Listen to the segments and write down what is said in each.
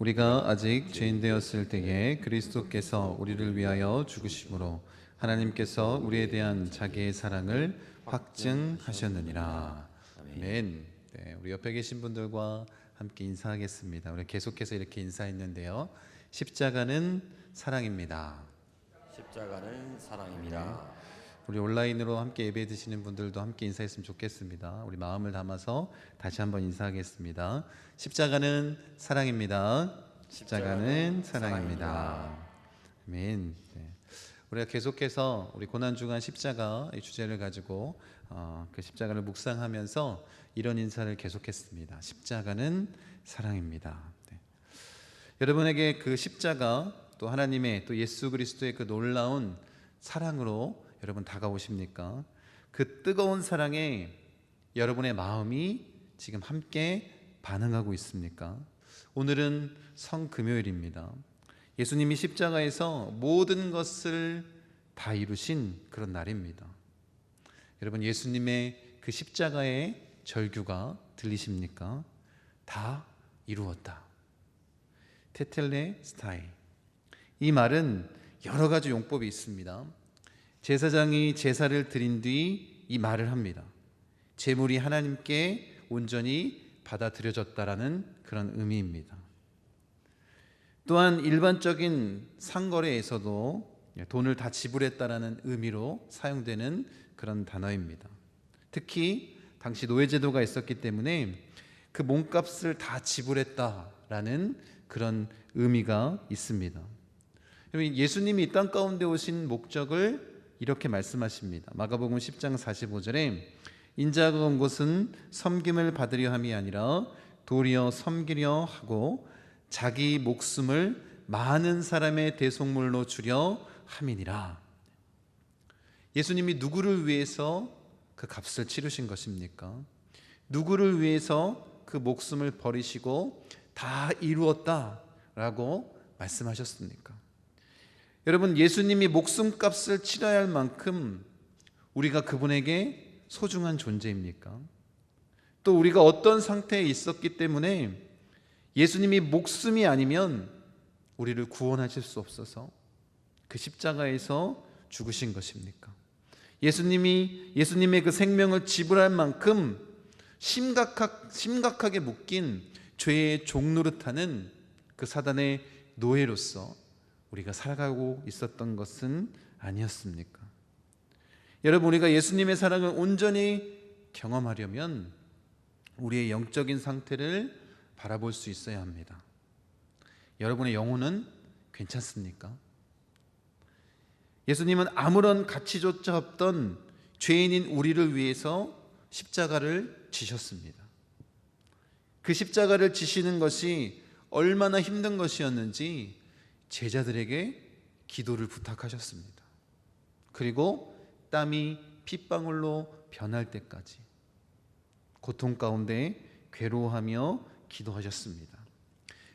우리가 아직 죄인 되었을 때에 그리스도께서 우리를 위하여 죽으심으로 하나님께서 우리에 대한 자기의 사랑을 확증하셨느니라. 아멘. 네, 우리 옆에 계신 분들과 함께 인사하겠습니다. 우리 계속해서 이렇게 인사했는데요. 십자가는 사랑입니다. 십자가는 사랑입니다. 우리 온라인으로 함께 예배 드시는 분들도 함께 인사했으면 좋겠습니다. 우리 마음을 담아서 다시 한번 인사하겠습니다. 십자가는 사랑입니다. 십자가는 사랑입니다. 아멘. 네. 우리가 계속해서 우리 고난주간 십자가 이 주제를 가지고 그 십자가를 묵상하면서 이런 인사를 계속했습니다. 십자가는 사랑입니다. 네. 여러분에게 그 십자가 또 하나님의 또 예수 그리스도의 그 놀라운 사랑으로 여러분 다가오십니까? 그 뜨거운 사랑에 여러분의 마음이 지금 함께 반응하고 있습니까? 오늘은 성금요일입니다. 예수님이 십자가에서 모든 것을 다 이루신 그런 날입니다. 여러분, 예수님의 그 십자가의 절규가 들리십니까? 다 이루었다. 테텔레스타이. 이 말은 여러 가지 용법이 있습니다. 제사장이 제사를 드린 뒤 이 말을 합니다. 제물이 하나님께 온전히 받아들여졌다라는 그런 의미입니다. 또한 일반적인 상거래에서도 돈을 다 지불했다라는 의미로 사용되는 그런 단어입니다. 특히 당시 노예제도가 있었기 때문에 그 몸값을 다 지불했다라는 그런 의미가 있습니다. 예수님이 이 땅 가운데 오신 목적을 이렇게 말씀하십니다. 마가복음 10장 45절에 인자가 온 곳은 섬김을 받으려 함이 아니라 도리어 섬기려 하고 자기 목숨을 많은 사람의 대속물로 주려 함이니라. 예수님이 누구를 위해서 그 값을 치르신 것입니까? 누구를 위해서 그 목숨을 버리시고 다 이루었다라고 말씀하셨습니까? 여러분, 예수님이 목숨값을 치러야 할 만큼 우리가 그분에게 소중한 존재입니까? 또 우리가 어떤 상태에 있었기 때문에 예수님이 목숨이 아니면 우리를 구원하실 수 없어서 그 십자가에서 죽으신 것입니까? 예수님의 그 생명을 지불할 만큼 심각하게 묶인 죄의 종노릇하는 그 사단의 노예로서 우리가 살아가고 있었던 것은 아니었습니까? 여러분, 우리가 예수님의 사랑을 온전히 경험하려면 우리의 영적인 상태를 바라볼 수 있어야 합니다. 여러분의 영혼은 괜찮습니까? 예수님은 아무런 가치조차 없던 죄인인 우리를 위해서 십자가를 지셨습니다. 그 십자가를 지시는 것이 얼마나 힘든 것이었는지 제자들에게 기도를 부탁하셨습니다. 그리고 땀이 핏방울로 변할 때까지 고통 가운데 괴로워하며 기도하셨습니다.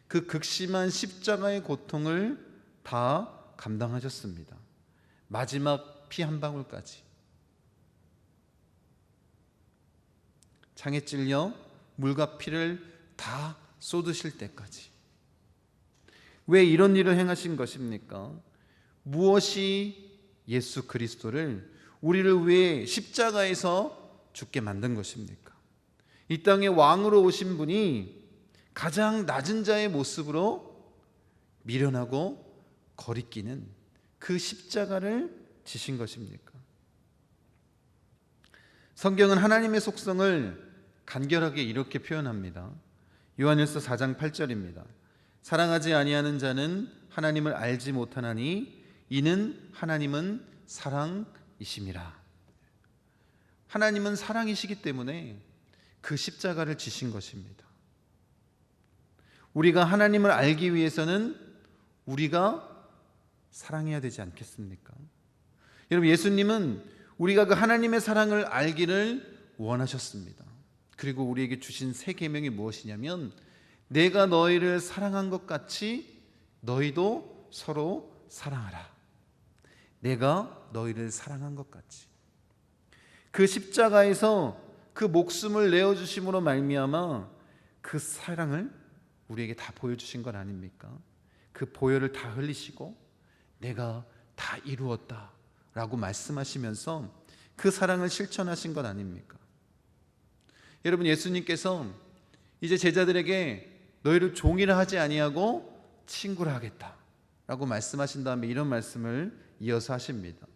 그 극심한 십자가의 고통을 다 감당하셨습니다. 마지막 피 한 방울까지. 창에 찔려 물과 피를 다 쏟으실 때까지. 왜 이런 일을 행하신 것입니까? 무엇이 예수 그리스도를 우리를 위해 십자가에서 죽게 만든 것입니까? 이 땅에 왕으로 오신 분이 가장 낮은 자의 모습으로 미련하고 거리끼는 그 십자가를 지신 것입니까? 성경은 하나님의 속성을 간결하게 이렇게 표현합니다. 요한일서 4장 8절입니다. 사랑하지 아니하는 자는 하나님을 알지 못하나니 이는 하나님은 사랑이심이라. 하나님은 사랑이시기 때문에 그 십자가를 지신 것입니다. 우리가 하나님을 알기 위해서는 우리가 사랑해야 되지 않겠습니까? 여러분, 예수님은 우리가 그 하나님의 사랑을 알기를 원하셨습니다. 그리고 우리에게 주신 새 계명이 무엇이냐면 내가 너희를 사랑한 것 같이 너희도 서로 사랑하라. 내가 너희를 사랑한 것 같이. 그 십자가에서 그 목숨을 내어주심으로 말미암아 그 사랑을 우리에게 다 보여주신 건 아닙니까? 그 보혈을 다 흘리시고 내가 다 이루었다 라고 말씀하시면서 그 사랑을 실천하신 것 아닙니까? 여러분, 예수님께서 이제 제자들에게 너희를 종이라 하지 아니하고 친구라 하겠다 라고 말씀하신 다음에 이런 말씀을 이어서 하십니다.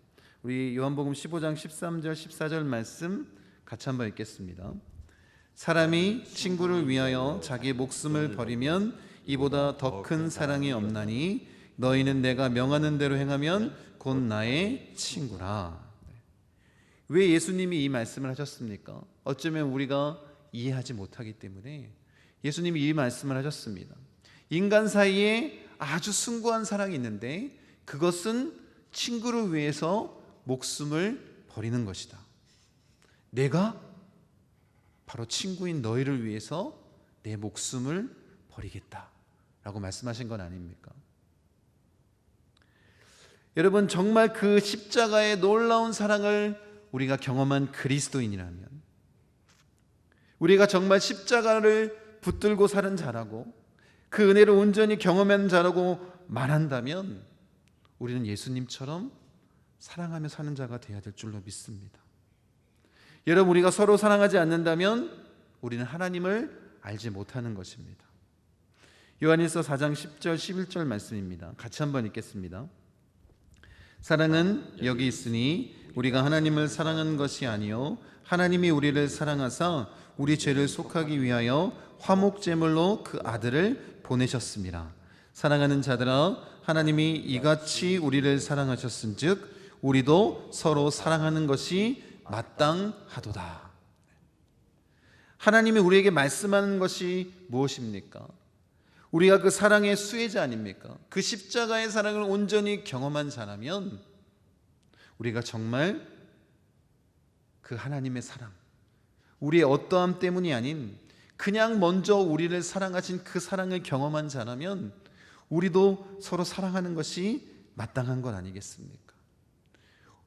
우리 요한복음 15장 13절 14절 말씀 같이 한번 읽겠습니다. 사람이 친구를 위하여 자기 목숨을 버리면 이보다 더 큰 사랑이 없나니 너희는 내가 명하는 대로 행하면 곧 나의 친구라. 왜 예수님이 이 말씀을 하셨습니까? 어쩌면 우리가 이해하지 못하기 때문에 예수님이 이 말씀을 하셨습니다. 인간 사이에 아주 숭고한 사랑이 있는데 그것은 친구를 위해서 목숨을 버리는 것이다. 내가 바로 친구인 너희를 위해서 내 목숨을 버리겠다 라고 말씀하신 건 아닙니까? 여러분, 정말 그 십자가의 놀라운 사랑을 우리가 경험한 그리스도인이라면, 우리가 정말 십자가를 붙들고 사는 자라고 그 은혜를 온전히 경험한 자라고 말한다면 우리는 예수님처럼 사랑하며 사는 자가 되어야 될 줄로 믿습니다. 여러분, 우리가 서로 사랑하지 않는다면 우리는 하나님을 알지 못하는 것입니다. 요한일서 4장 10절 11절 말씀입니다. 같이 한번 읽겠습니다. 사랑은 여기 있으니 우리가 하나님을 사랑한 것이 아니요 하나님이 우리를 사랑하사 우리 죄를 속하기 위하여 화목제물로 그 아들을 보내셨습니다. 사랑하는 자들아, 하나님이 이같이 우리를 사랑하셨은즉 우리도 서로 사랑하는 것이 마땅하도다. 하나님이 우리에게 말씀하는 것이 무엇입니까? 우리가 그 사랑의 수혜자 아닙니까? 그 십자가의 사랑을 온전히 경험한 자라면 우리가 정말 그 하나님의 사랑, 우리의 어떠함 때문이 아닌 그냥 먼저 우리를 사랑하신 그 사랑을 경험한 자라면 우리도 서로 사랑하는 것이 마땅한 것 아니겠습니까?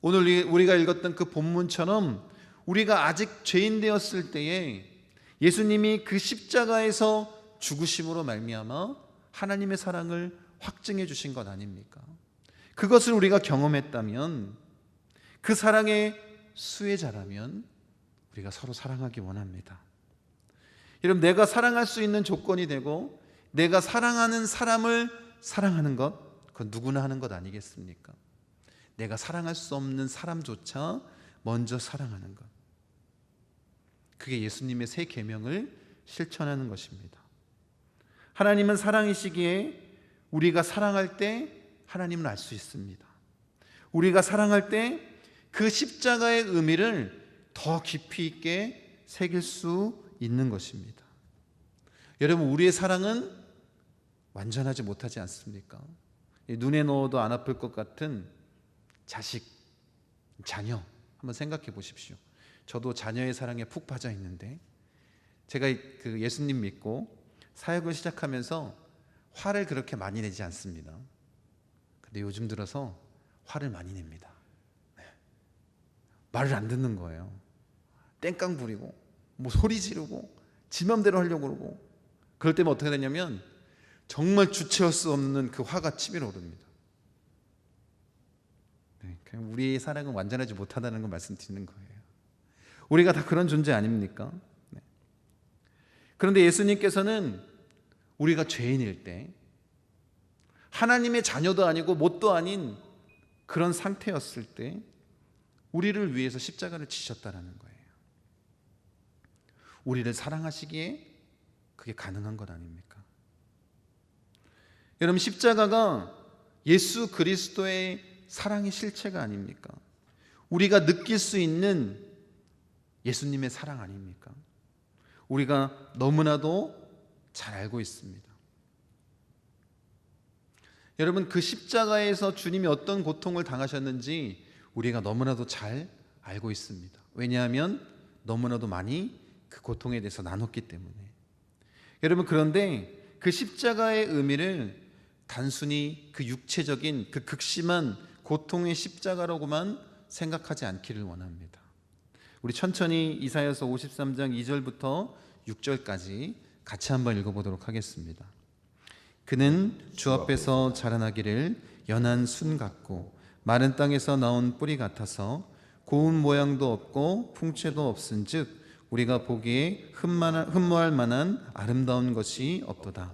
오늘 우리가 읽었던 그 본문처럼 우리가 아직 죄인 되었을 때에 예수님이 그 십자가에서 죽으심으로 말미암아 하나님의 사랑을 확증해 주신 것 아닙니까? 그것을 우리가 경험했다면, 그 사랑의 수혜자라면 우리가 서로 사랑하기 원합니다. 여러분, 내가 사랑할 수 있는 조건이 되고 내가 사랑하는 사람을 사랑하는 것, 그건 누구나 하는 것 아니겠습니까? 내가 사랑할 수 없는 사람조차 먼저 사랑하는 것, 그게 예수님의 새 계명을 실천하는 것입니다. 하나님은 사랑이시기에 우리가 사랑할 때 하나님을 알 수 있습니다. 우리가 사랑할 때 그 십자가의 의미를 더 깊이 있게 새길 수 있는 것입니다. 여러분, 우리의 사랑은 완전하지 못하지 않습니까? 눈에 넣어도 안 아플 것 같은 자식, 자녀 한번 생각해 보십시오. 저도 자녀의 사랑에 푹 빠져 있는데, 제가 그 예수님 믿고 사역을 시작하면서 화를 그렇게 많이 내지 않습니다. 근데 요즘 들어서 화를 많이 냅니다. 말을 안 듣는 거예요. 땡깡 부리고 뭐 소리 지르고 지 맘대로 하려고 그러고, 그럴 때면 어떻게 되냐면 정말 주체할 수 없는 그 화가 치밀어 오릅니다. 우리의 사랑은 완전하지 못하다는 걸 말씀드리는 거예요. 우리가 다 그런 존재 아닙니까? 그런데 예수님께서는 우리가 죄인일 때, 하나님의 자녀도 아니고 뭣도 아닌 그런 상태였을 때 우리를 위해서 십자가를 지셨다라는 거예요. 우리를 사랑하시기에 그게 가능한 것 아닙니까? 여러분, 십자가가 예수 그리스도의 사랑의 실체가 아닙니까? 우리가 느낄 수 있는 예수님의 사랑 아닙니까? 우리가 너무나도 잘 알고 있습니다. 여러분, 그 십자가에서 주님이 어떤 고통을 당하셨는지 우리가 너무나도 잘 알고 있습니다. 왜냐하면 너무나도 많이 그 고통에 대해서 나눴기 때문에. 여러분, 그런데 그 십자가의 의미를 단순히 그 육체적인 그 극심한 고통의 십자가라고만 생각하지 않기를 원합니다. 우리 천천히 이사야서 53장 2절부터 6절까지 같이 한번 읽어보도록 하겠습니다. 그는 주 앞에서 자라나기를 연한 순 같고 마른 땅에서 나온 뿌리 같아서 고운 모양도 없고 풍채도 없은즉 우리가 보기에 흠모할 만한 아름다운 것이 없도다.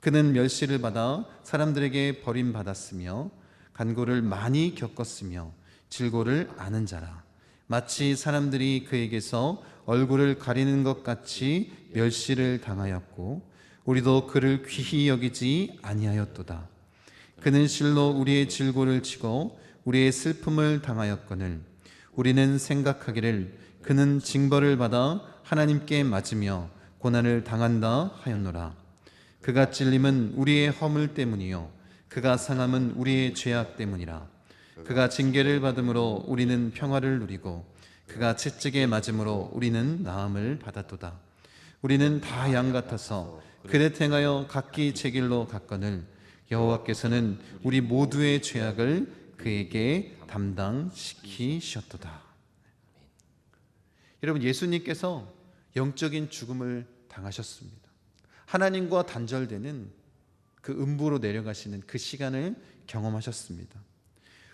그는 멸시를 받아 사람들에게 버림받았으며 간고를 많이 겪었으며 질고를 아는 자라. 마치 사람들이 그에게서 얼굴을 가리는 것 같이 멸시를 당하였고 우리도 그를 귀히 여기지 아니하였도다. 그는 실로 우리의 질고를 치고 우리의 슬픔을 당하였거늘 우리는 생각하기를 그는 징벌을 받아 하나님께 맞으며 고난을 당한다 하였노라. 그가 찔림은 우리의 허물 때문이요 그가 상함은 우리의 죄악 때문이라. 그가 징계를 받음으로 우리는 평화를 누리고 그가 채찍에 맞음으로 우리는 나음을 받았도다. 우리는 다 양 같아서 그릇 행하여 각기 제 길로 갔거늘 여호와께서는 우리 모두의 죄악을 그에게 담당시키셨도다. 여러분, 예수님께서 영적인 죽음을 당하셨습니다. 하나님과 단절되는 그 음부로 내려가시는 그 시간을 경험하셨습니다.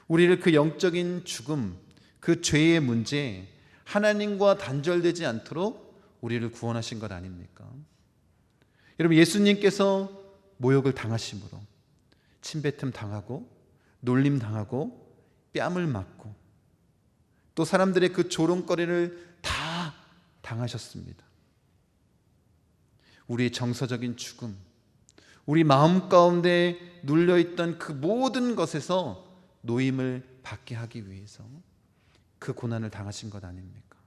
우리를 그 영적인 죽음, 그 죄의 문제, 하나님과 단절되지 않도록 우리를 구원하신 것 아닙니까? 여러분, 예수님께서 모욕을 당하심으로 침뱉음 당하고 놀림 당하고 뺨을 맞고 또 사람들의 그 조롱거리를 다 당하셨습니다. 우리의 정서적인 죽음, 우리 마음 가운데 눌려있던 그 모든 것에서 노임을 받게 하기 위해서 그 고난을 당하신 것 아닙니까?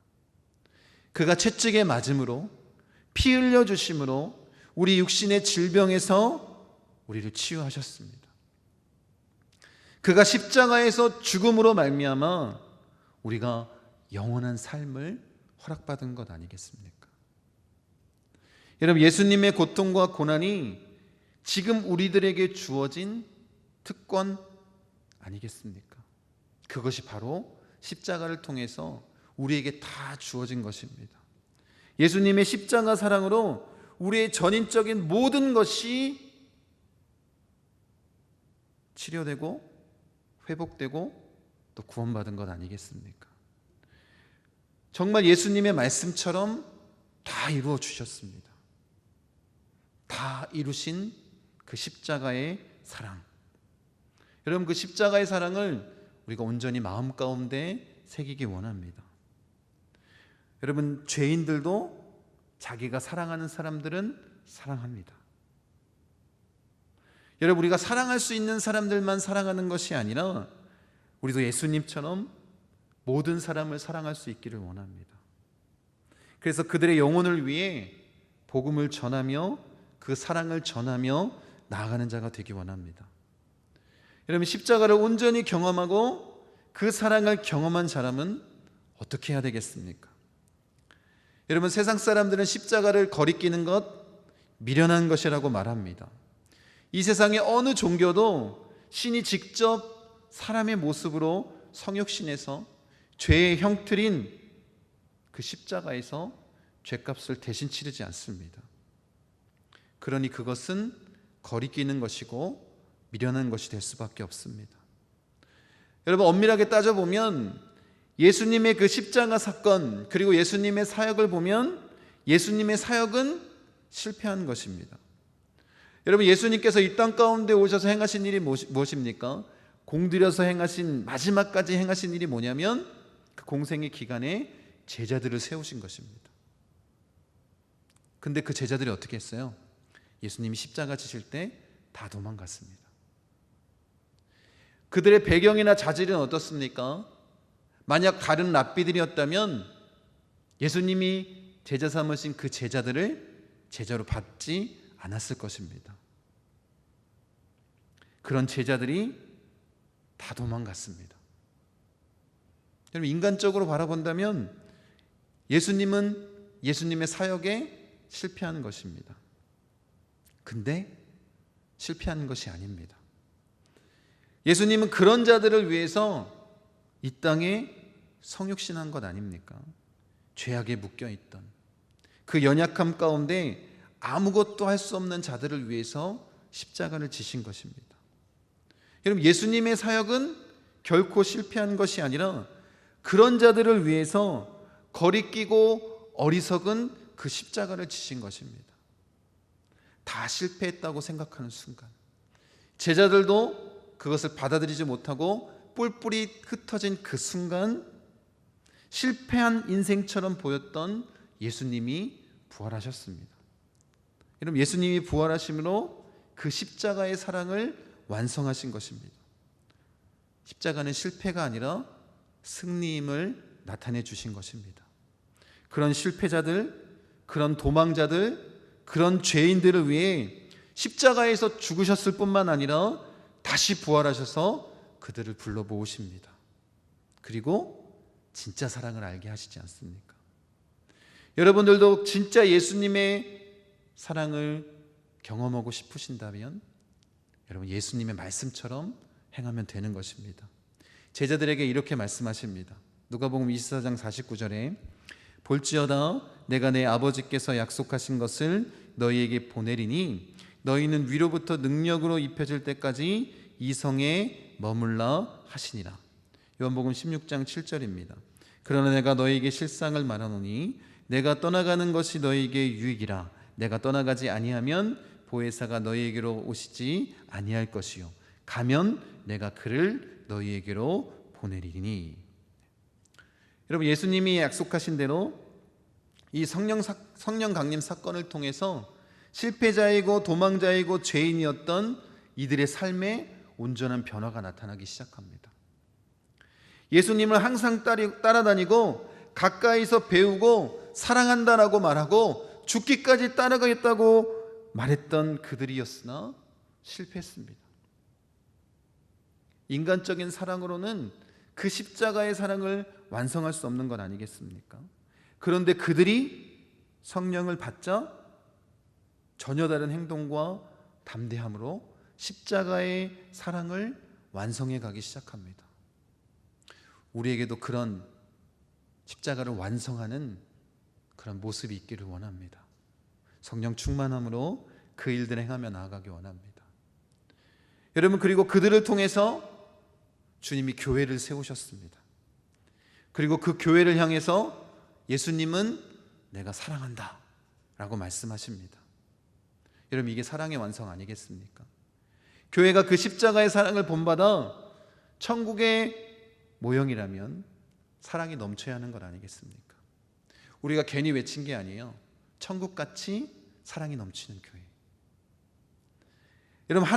그가 채찍에 맞음으로 피 흘려 주심으로 우리 육신의 질병에서 우리를 치유하셨습니다. 그가 십자가에서 죽음으로 말미암아 우리가 영원한 삶을 허락받은 것 아니겠습니까? 여러분, 예수님의 고통과 고난이 지금 우리들에게 주어진 특권 아니겠습니까? 그것이 바로 십자가를 통해서 우리에게 다 주어진 것입니다. 예수님의 십자가 사랑으로 우리의 전인적인 모든 것이 치료되고 회복되고 또 구원받은 것 아니겠습니까? 정말 예수님의 말씀처럼 다 이루어 주셨습니다. 다 이루신 그 십자가의 사랑. 여러분, 그 십자가의 사랑을 우리가 온전히 마음 가운데 새기기 원합니다. 여러분, 죄인들도 자기가 사랑하는 사람들은 사랑합니다. 여러분, 우리가 사랑할 수 있는 사람들만 사랑하는 것이 아니라 우리도 예수님처럼 모든 사람을 사랑할 수 있기를 원합니다. 그래서 그들의 영혼을 위해 복음을 전하며 그 사랑을 전하며 나아가는 자가 되기 원합니다. 여러분, 십자가를 온전히 경험하고 그 사랑을 경험한 사람은 어떻게 해야 되겠습니까? 여러분, 세상 사람들은 십자가를 거리끼는 것, 미련한 것이라고 말합니다. 이 세상의 어느 종교도 신이 직접 사람의 모습으로 성육신해서 죄의 형틀인 그 십자가에서 죄값을 대신 치르지 않습니다. 그러니 그것은 거리끼는 것이고 미련한 것이 될 수밖에 없습니다. 여러분, 엄밀하게 따져보면 예수님의 그 십자가 사건 그리고 예수님의 사역을 보면 예수님의 사역은 실패한 것입니다. 여러분, 예수님께서 이 땅 가운데 오셔서 행하신 일이 무엇입니까? 공들여서 행하신, 마지막까지 행하신 일이 뭐냐면 그 공생의 기간에 제자들을 세우신 것입니다. 근데 그 제자들이 어떻게 했어요? 예수님이 십자가 지실 때 다 도망갔습니다. 그들의 배경이나 자질은 어떻습니까? 만약 다른 랍비들이었다면 예수님이 제자 삼으신 그 제자들을 제자로 받지 않았을 것입니다. 그런 제자들이 다 도망갔습니다. 여러분, 인간적으로 바라본다면 예수님은 예수님의 사역에 실패한 것입니다. 근데 실패한 것이 아닙니다. 예수님은 그런 자들을 위해서 이 땅에 성육신한 것 아닙니까? 죄악에 묶여있던 그 연약함 가운데 아무것도 할 수 없는 자들을 위해서 십자가를 지신 것입니다. 여러분, 예수님의 사역은 결코 실패한 것이 아니라 그런 자들을 위해서 거리끼고 어리석은 그 십자가를 지신 것입니다. 다 실패했다고 생각하는 순간, 제자들도 그것을 받아들이지 못하고 뿔뿔이 흩어진 그 순간, 실패한 인생처럼 보였던 예수님이 부활하셨습니다. 여러분, 예수님이 부활하심으로 그 십자가의 사랑을 완성하신 것입니다. 십자가는 실패가 아니라 승리임을 나타내 주신 것입니다. 그런 실패자들, 그런 도망자들, 그런 죄인들을 위해 십자가에서 죽으셨을 뿐만 아니라 다시 부활하셔서 그들을 불러 모으십니다. 그리고 진짜 사랑을 알게 하시지 않습니까? 여러분들도 진짜 예수님의 사랑을 경험하고 싶으신다면 여러분, 예수님의 말씀처럼 행하면 되는 것입니다. 제자들에게 이렇게 말씀하십니다. 누가복음 24장 49절에 볼지어다 내가 내 아버지께서 약속하신 것을 너희에게 보내리니 너희는 위로부터 능력으로 입혀질 때까지 이 성에 머물라 하시니라. 요한복음 16장 7절입니다. 그러나 내가 너희에게 실상을 말하노니 내가 떠나가는 것이 너희에게 유익이라. 내가 떠나가지 아니하면 보혜사가 너희에게로 오시지 아니할 것이요 가면 내가 그를 너희에게로 보내리니. 여러분, 예수님이 약속하신 대로 이 성령 강림 사건을 통해서 실패자이고 도망자이고 죄인이었던 이들의 삶에 온전한 변화가 나타나기 시작합니다. 예수님을 항상 따라다니고 가까이서 배우고 사랑한다라고 말하고 죽기까지 따라가겠다고 말했던 그들이었으나 실패했습니다. 인간적인 사랑으로는 그 십자가의 사랑을 완성할 수 없는 건 아니겠습니까? 그런데 그들이 성령을 받자 전혀 다른 행동과 담대함으로 십자가의 사랑을 완성해 가기 시작합니다. 우리에게도 그런 십자가를 완성하는 그런 모습이 있기를 원합니다. 성령 충만함으로 그 일들을 행하며 나아가기 원합니다. 여러분, 그리고 그들을 통해서 주님이 교회를 세우셨습니다. 그리고 그 교회를 향해서 예수님은 내가 사랑한다 라고 말씀하십니다. 여러분, 이게 사랑의 완성 아니겠습니까? 교회가 그 십자가의 사랑을 본받아 천국의 모형이라면 사랑이 넘쳐야 하는 것 아니겠습니까? 우리가 괜히 외친 게 아니에요. 천국같이 사랑이 넘치는 교회. 여러분,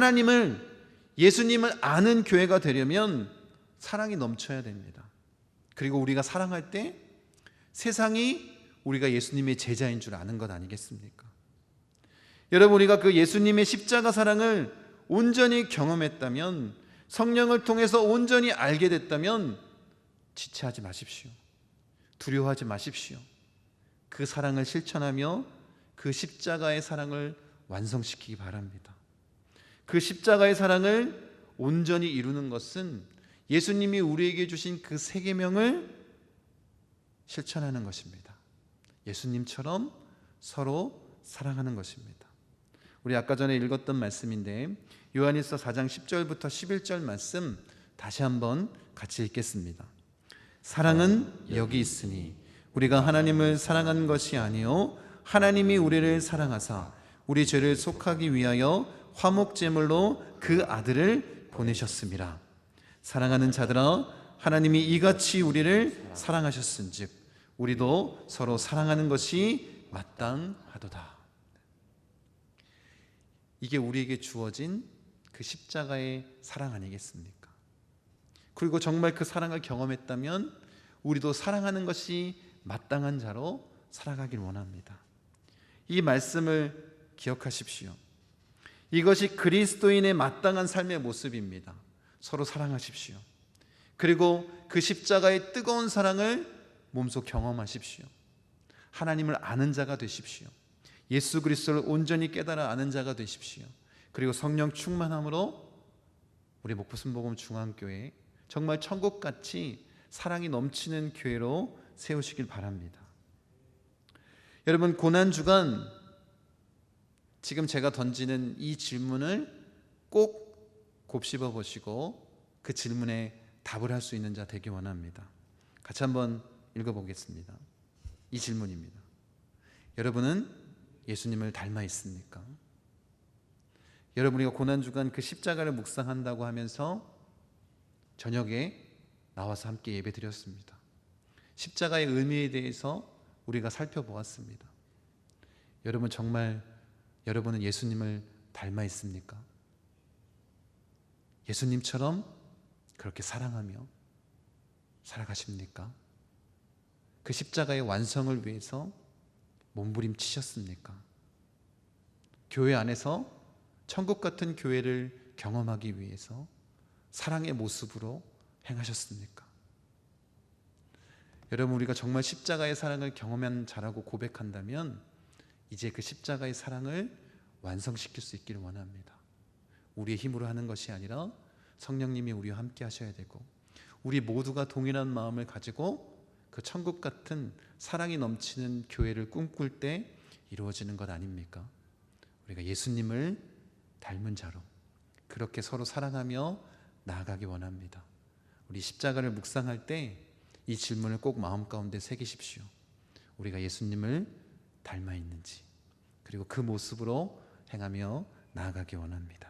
예수님을 아는 교회가 되려면 사랑이 넘쳐야 됩니다. 그리고 우리가 사랑할 때 세상이 우리가 예수님의 제자인 줄 아는 것 아니겠습니까? 여러분, 우리가 그 예수님의 십자가 사랑을 온전히 경험했다면, 성령을 통해서 온전히 알게 됐다면 지체하지 마십시오. 두려워하지 마십시오. 그 사랑을 실천하며 그 십자가의 사랑을 완성시키기 바랍니다. 그 십자가의 사랑을 온전히 이루는 것은 예수님이 우리에게 주신 그 세 계명을 실천하는 것입니다. 예수님처럼 서로 사랑하는 것입니다. 우리 아까 전에 읽었던 말씀인데 요한일서 4장 10절부터 11절 말씀 다시 한번 같이 읽겠습니다. 사랑은 여기 있으니 우리가 하나님을 사랑한 것이 아니요 하나님이 우리를 사랑하사 우리 죄를 속하기 위하여 화목제물로 그 아들을 보내셨음이라. 사랑하는 자들아, 하나님이 이같이 우리를 사랑하셨은즉 우리도 서로 사랑하는 것이 마땅하도다. 이게 우리에게 주어진 그 십자가의 사랑 아니겠습니까? 그리고 정말 그 사랑을 경험했다면 우리도 사랑하는 것이 마땅한 자로 살아가길 원합니다. 이 말씀을 기억하십시오. 이것이 그리스도인의 마땅한 삶의 모습입니다. 서로 사랑하십시오. 그리고 그 십자가의 뜨거운 사랑을 몸소 경험하십시오. 하나님을 아는 자가 되십시오. 예수 그리스도를 온전히 깨달아 아는 자가 되십시오. 그리고 성령 충만함으로 우리 목포순복음 중앙교회 정말 천국같이 사랑이 넘치는 교회로 세우시길 바랍니다. 여러분, 고난주간 지금 제가 던지는 이 질문을 꼭 곱씹어 보시고 그 질문에 답을 할 수 있는 자 되기 원합니다. 같이 한번 읽어보겠습니다. 이 질문입니다. 여러분은 예수님을 닮아 있습니까? 여러분, 우리가 고난주간 그 십자가를 묵상한다고 하면서 저녁에 나와서 함께 예배 드렸습니다. 십자가의 의미에 대해서 우리가 살펴보았습니다. 여러분, 정말 여러분은 예수님을 닮아 있습니까? 예수님처럼 그렇게 사랑하며 살아가십니까? 그 십자가의 완성을 위해서 몸부림치셨습니까? 교회 안에서 천국 같은 교회를 경험하기 위해서 사랑의 모습으로 행하셨습니까? 여러분, 우리가 정말 십자가의 사랑을 경험한 자라고 고백한다면 이제 그 십자가의 사랑을 완성시킬 수 있기를 원합니다. 우리의 힘으로 하는 것이 아니라 성령님이 우리와 함께 하셔야 되고, 우리 모두가 동일한 마음을 가지고 그 천국 같은 사랑이 넘치는 교회를 꿈꿀 때 이루어지는 것 아닙니까? 우리가 예수님을 닮은 자로 그렇게 서로 사랑하며 나아가기 원합니다. 우리 십자가를 묵상할 때 이 질문을 꼭 마음 가운데 새기십시오. 우리가 예수님을 닮아 있는지, 그리고 그 모습으로 행하며 나아가기 원합니다.